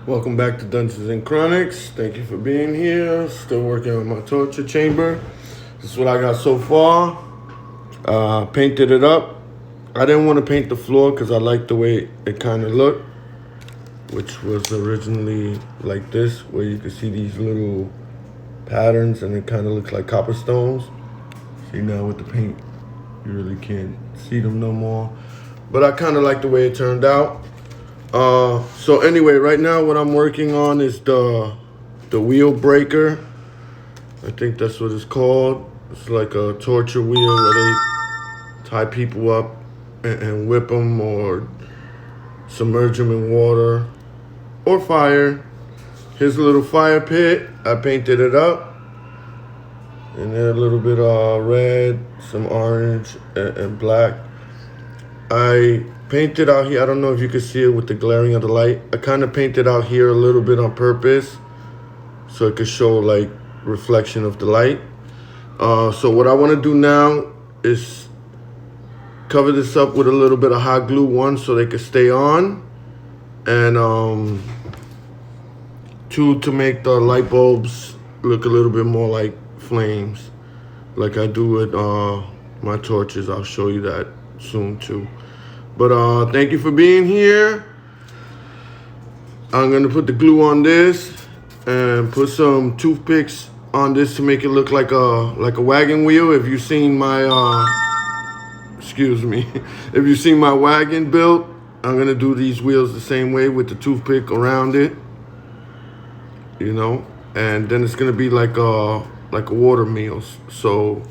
Welcome back to Dungeons and Chronics. Thank you for being here. Still working on my torture chamber. This is what I got so far. Painted it up. I didn't want to paint the floor because I liked the way it kind of looked, which was originally like this, where you can see these little patterns and it kind of looks like copper stones. See, now with the paint, you really can't see them no more. But I kind of like the way it turned out. So anyway, right now what I'm working on is the wheel breaker. I think that's what it's called. It's like a torture wheel where they tie people up and whip them or submerge them in water or fire. Here's a little fire pit. I painted it up. And then a little bit of red, some orange, and black. I painted out here, I don't know if you can see it with the glaring of the light. I kind of painted out here a little bit on purpose so it could show like reflection of the light. So what I want to do now is cover this up with a little bit of hot glue, one, so they could stay on, and two, to make the light bulbs look a little bit more like flames, like I do with my torches. I'll show you that soon too. But thank you for being here. I'm gonna put the glue on this and put some toothpicks on this to make it look like a wagon wheel. If you've seen my excuse me, if you've seen my wagon built, I'm gonna do these wheels the same way with the toothpick around it, you know, and then it's gonna be like a water meal. So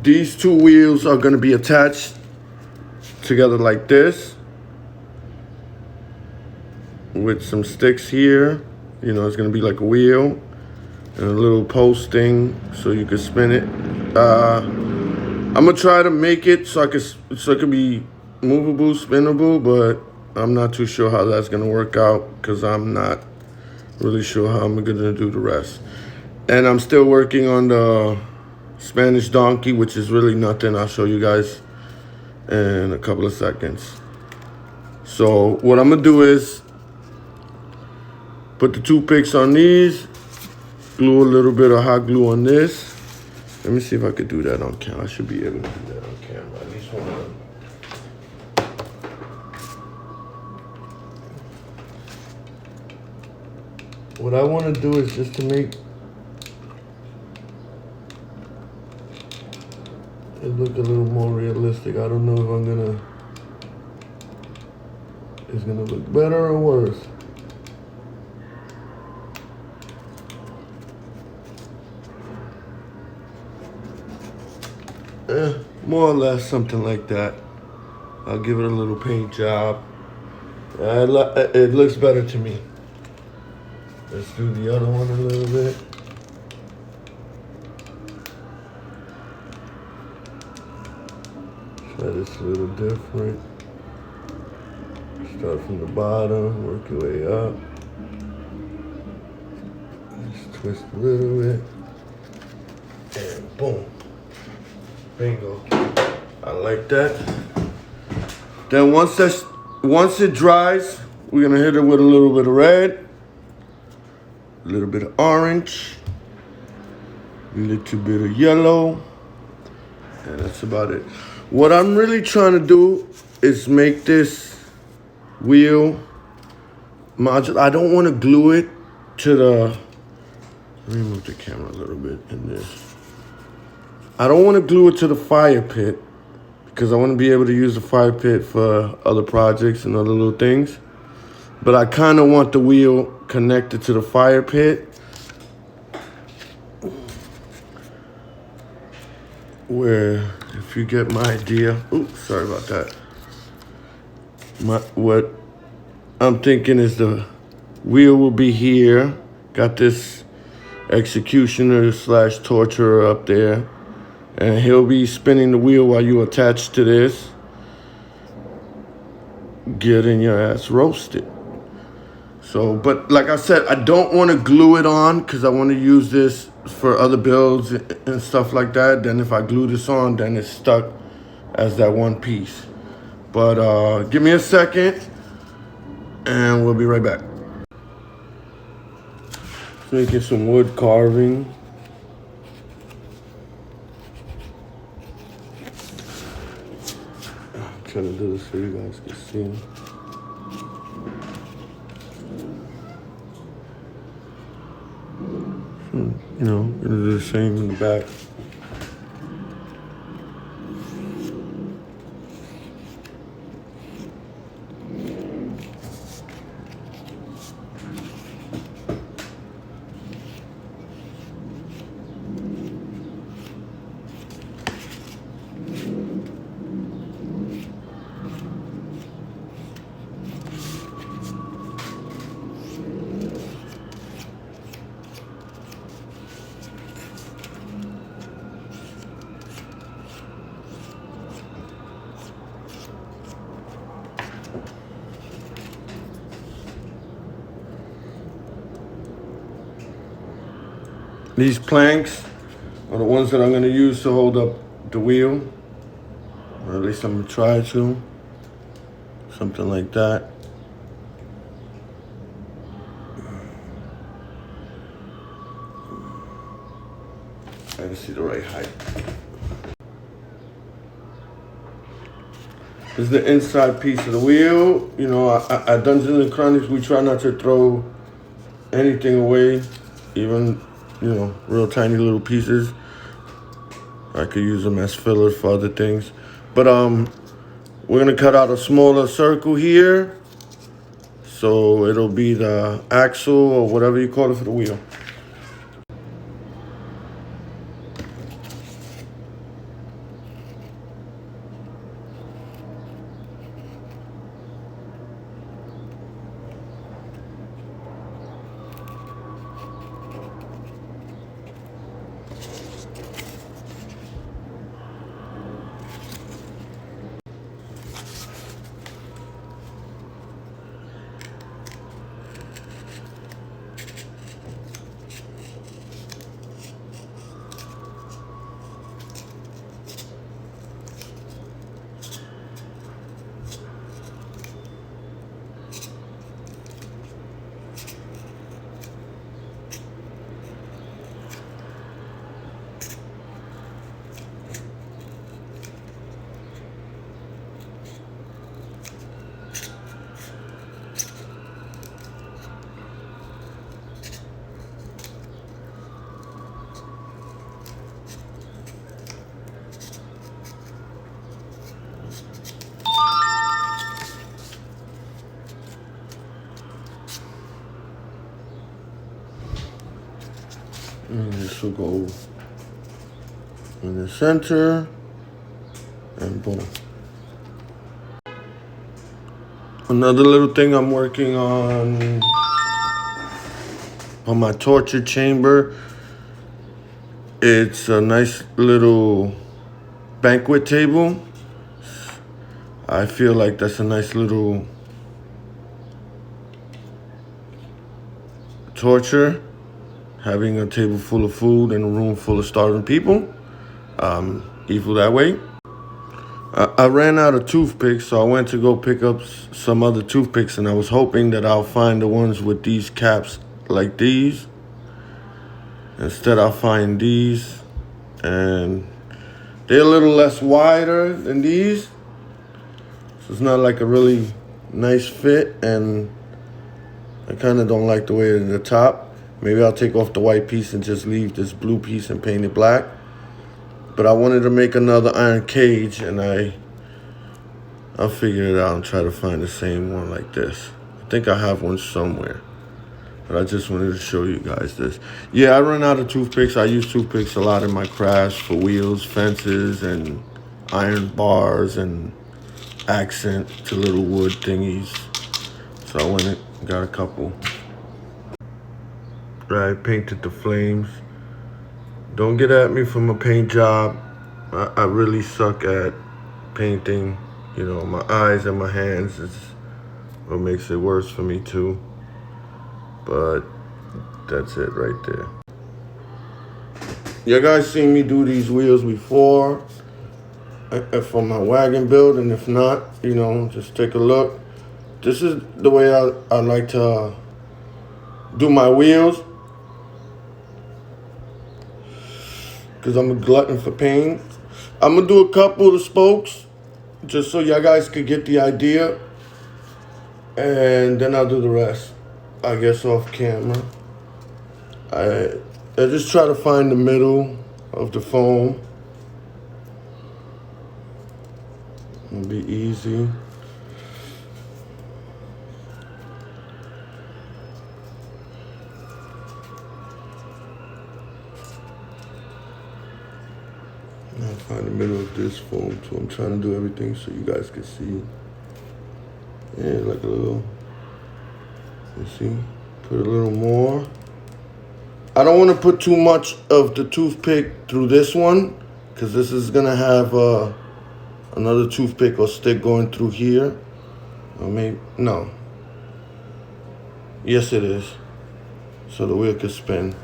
these two wheels are gonna be attached together like this with some sticks here. You know, it's gonna be like a wheel and a little post thing so you can spin it. I'm gonna try to make it so it can be movable, spinnable, but I'm not too sure how that's gonna work out because I'm not really sure how I'm gonna do the rest. And I'm still working on the Spanish donkey, which is really nothing. I'll show you guys in a couple of seconds. So what I'm gonna do is put the toothpicks on these, glue a little bit of hot glue on this. Let me see if I could do that on camera. I should be able to do that on camera. At least one of them. What I want to do is just to make it look a little more realistic. I don't know if it's gonna look better or worse. More or less something like that. I'll give it a little paint job. It looks better to me. Let's do the other one a little bit. Try this a little different. Start from the bottom, work your way up. Just twist a little bit. And boom. Bingo. I like that. Then once it dries, we're gonna hit it with a little bit of red, a little bit of orange, a little bit of yellow, and that's about it. What I'm really trying to do is make this wheel modular. I don't want to glue it to the, let me move the camera a little bit in this. I don't want to glue it to the fire pit because I want to be able to use the fire pit for other projects and other little things. But I kind of want the wheel connected to the fire pit, where, if you get my idea, oops, sorry about that. What I'm thinking is the wheel will be here. Got this executioner / torturer up there. And he'll be spinning the wheel while you attach to this, getting your ass roasted. So, but like I said, I don't want to glue it on because I want to use this for other builds and stuff like that. Then if I glue this on, then it's stuck as that one piece. But give me a second and we'll be right back. Making some wood carving. I'm trying to do this so you guys can see. You know, gonna do the same in the back. These planks are the ones that I'm going to use to hold up the wheel. Or at least I'm going to try to. Something like that. I can see the right height. This is the inside piece of the wheel. You know, at Dungeons and Chronics, we try not to throw anything away, even, you know, real tiny little pieces. I could use them as fillers for other things. But we're gonna cut out a smaller circle here. So it'll be the axle or whatever you call it for the wheel. And this will go in the center, and boom. Another little thing I'm working on my torture chamber. It's a nice little banquet table. I feel like that's a nice little torture. Having a table full of food and a room full of starving people. Evil that way. I ran out of toothpicks, so I went to go pick up some other toothpicks, and I was hoping that I'll find the ones with these caps like these. Instead, I'll find these, and they're a little less wider than these. So it's not like a really nice fit, and I kind of don't like the way of the top. Maybe I'll take off the white piece and just leave this blue piece and paint it black. But I wanted to make another iron cage, and I'll figure it out and try to find the same one like this. I think I have one somewhere. But I just wanted to show you guys this. Yeah, I run out of toothpicks. I use toothpicks a lot in my crafts for wheels, fences, and iron bars, and accent to little wood thingies. So I went and got a couple. I painted the flames. Don't get at me from a paint job. I really suck at painting. You know, my eyes and my hands is what makes it worse for me too. But that's it right there. You guys seen me do these wheels before for my wagon build, and if not, you know, just take a look. This is the way I like to do my wheels. because I'm a glutton for paint. I'm gonna do a couple of the spokes just so y'all guys could get the idea, and then I'll do the rest, I guess, off camera. I just try to find the middle of the foam. It'll be easy. I'll find the middle of this foam too. I'm trying to do everything so you guys can see. Yeah, like a little, you see? Put a little more. I don't want to put too much of the toothpick through this one, because this is gonna have another toothpick or stick going through here. Or maybe, no. Yes, it is. So the wheel can spin.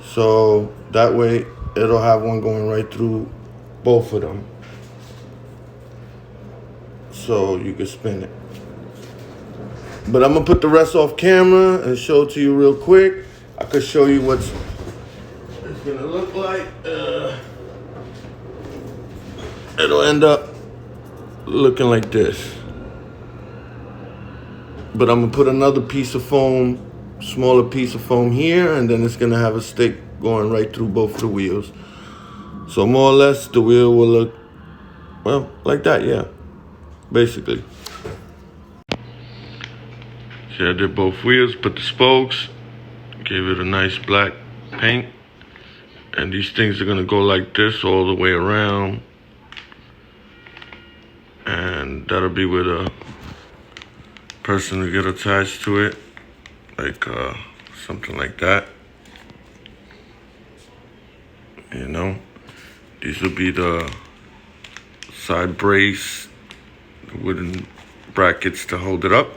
So that way it'll have one going right through both of them. So you can spin it. But I'm gonna put the rest off camera and show it to you real quick. I could show you what it's gonna look like. It'll end up looking like this. But I'm gonna put another piece of foam, smaller piece of foam here, and then it's gonna have a stick going right through both of the wheels. So more or less the wheel will look, well, like that, yeah, basically. See, I did both wheels, put the spokes, gave it a nice black paint, and these things are gonna go like this all the way around, and that'll be with a person to get attached to it, like something like that. You know, these will be the side brace, the wooden brackets to hold it up.